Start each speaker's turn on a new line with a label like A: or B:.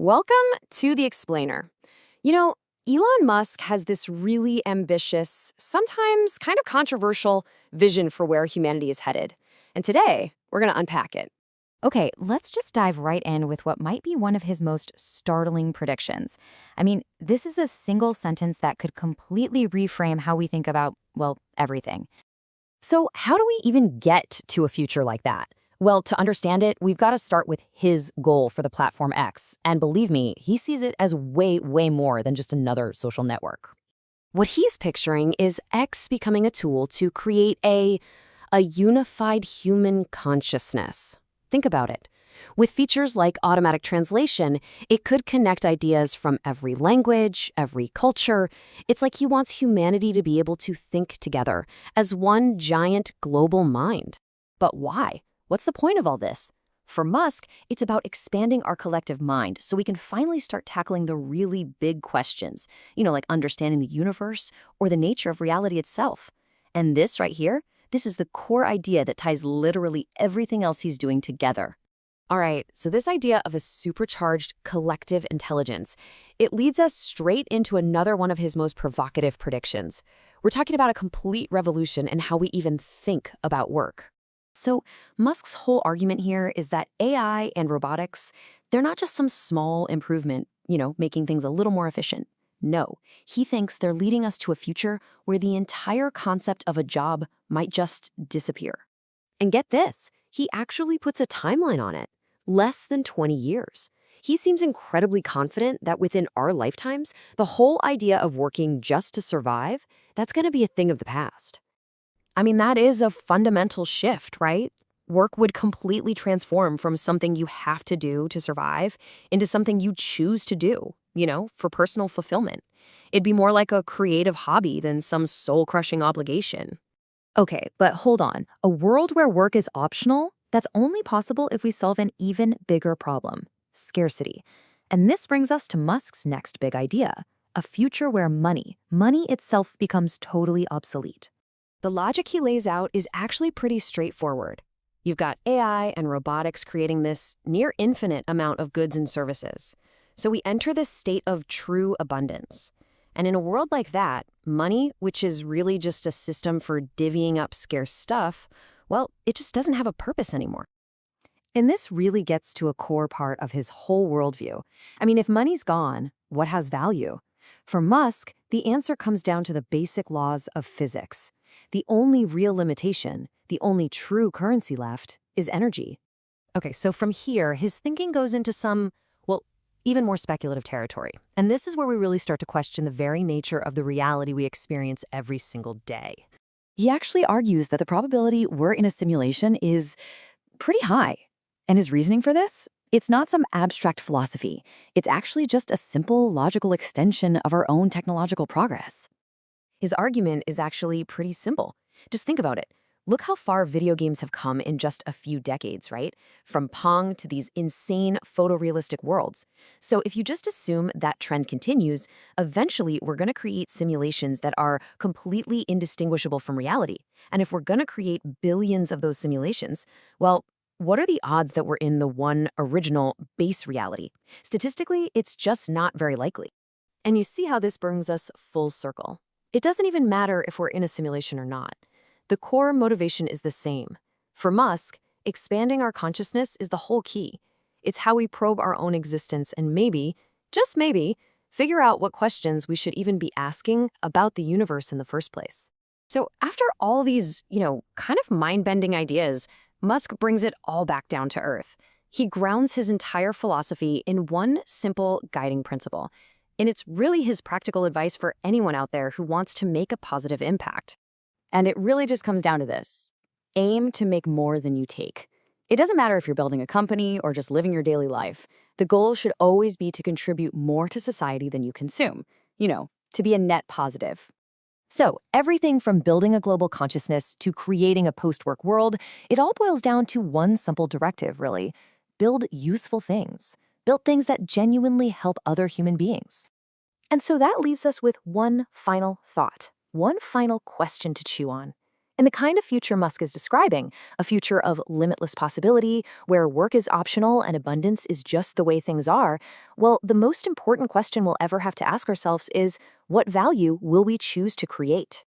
A: Welcome to The Explainer. You know, Elon Musk has this really ambitious, sometimes kind of controversial vision for where humanity is headed. And today, we're going to unpack it.
B: Okay, let's just dive right in with what might be one of his most startling predictions. I mean, this is a single sentence that could completely reframe how we think about, well, everything.
A: So, how do we even get to a future like that? Well, to understand it, we've got to start with his goal for the platform X. And believe me, he sees it as way, way more than just another social network. What he's picturing is X becoming a tool to create a unified human consciousness. Think about it. With features like automatic translation, it could connect ideas from every language, every culture. It's like he wants humanity to be able to think together as one giant global mind. But why? What's the point of all this? For Musk, it's about expanding our collective mind so we can finally start tackling the really big questions, like understanding the universe or the nature of reality itself. And this right here, this is the core idea that ties literally everything else he's doing together. All right, so this idea of a supercharged collective intelligence, it leads us straight into another one of his most provocative predictions. We're talking about a complete revolution in how we even think about work. So Musk's whole argument here is that AI and robotics, they're not just some small improvement, making things a little more efficient. No, he thinks they're leading us to a future where the entire concept of a job might just disappear. And get this, he actually puts a timeline on it, less than 20 years. He seems incredibly confident that within our lifetimes, the whole idea of working just to survive, that's going to be a thing of the past. I mean, that is a fundamental shift, right? Work would completely transform from something you have to do to survive into something you choose to do, for personal fulfillment. It'd be more like a creative hobby than some soul-crushing obligation.
B: Okay, but hold on. A world where work is optional? That's only possible if we solve an even bigger problem: scarcity. And this brings us to Musk's next big idea: a future where money itself becomes totally obsolete.
A: The logic he lays out is actually pretty straightforward. You've got AI and robotics creating this near infinite amount of goods and services. So we enter this state of true abundance. And in a world like that, money, which is really just a system for divvying up scarce stuff, well, it just doesn't have a purpose anymore. And this really gets to a core part of his whole worldview. I mean, if money's gone, what has value? For Musk, the answer comes down to the basic laws of physics. The only real limitation, the only true currency left, is energy. Okay, so from here, his thinking goes into some, well, even more speculative territory. And this is where we really start to question the very nature of the reality we experience every single day.
B: He actually argues that the probability we're in a simulation is pretty high. And his reasoning for this? It's not some abstract philosophy. It's actually just a simple, logical extension of our own technological progress.
A: His argument is actually pretty simple. Just think about it. Look how far video games have come in just a few decades, right? From Pong to these insane photorealistic worlds. So if you just assume that trend continues, eventually we're going to create simulations that are completely indistinguishable from reality. And if we're going to create billions of those simulations, well, what are the odds that we're in the one original base reality? Statistically, it's just not very likely. And you see how this brings us full circle. It doesn't even matter if we're in a simulation or not. The core motivation is the same. For Musk, expanding our consciousness is the whole key. It's how we probe our own existence and maybe, just maybe, figure out what questions we should even be asking about the universe in the first place. So after all these, kind of mind-bending ideas, Musk brings it all back down to earth. He grounds his entire philosophy in one simple guiding principle. And it's really his practical advice for anyone out there who wants to make a positive impact. And it really just comes down to this: aim to make more than you take. It doesn't matter if you're building a company or just living your daily life. The goal should always be to contribute more to society than you consume, to be a net positive. So everything from building a global consciousness to creating a post-work world, it all boils down to one simple directive, really. Build useful things. Build things that genuinely help other human beings. And so that leaves us with one final thought, one final question to chew on.
B: And the kind of future Musk is describing, a future of limitless possibility, where work is optional and abundance is just the way things are, well, the most important question we'll ever have to ask ourselves is, what value will we choose to create?